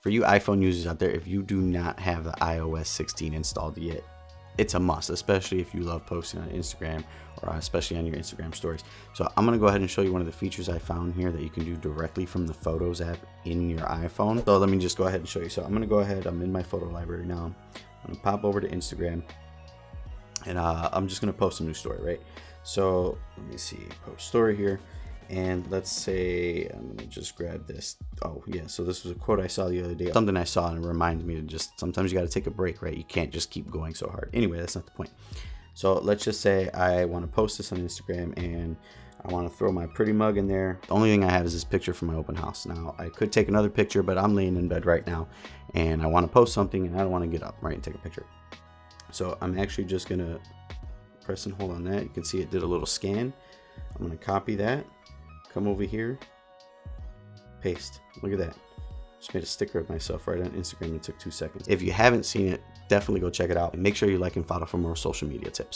For you iPhone users out there, if you do not have the iOS 16 installed yet, it's a must, especially if you love posting on Instagram, or especially on your Instagram stories. So I'm going to go ahead and show you one of the features I found here that you can do directly from the Photos app in your iPhone. So let me just go ahead and show you. So I'm going to go ahead, I'm in my photo library now. I'm going to pop over to Instagram, and I'm just going to post a new story, right? So let me see, post story here. And let's say I'm gonna just grab this. Oh yeah, so this was a quote I saw the other day, something I saw, and it reminds me to just, sometimes you got to take a break, right? You can't just keep going so hard. Anyway, that's not the point. So let's just say I want to post this on Instagram, and I want to throw my pretty mug in there. The only thing I have is this picture from my open house. Now I could take another picture, but I'm laying in bed right now and I want to post something, and I don't want to get up, right, and take a picture. So I'm actually just gonna press and hold on that. You can see it did a little scan. I'm gonna copy that, come over here, paste. Look at that. Just made a sticker of myself right on Instagram. It took 2 seconds. If you haven't seen it, definitely go check it out, and make sure you like and follow for more social media tips.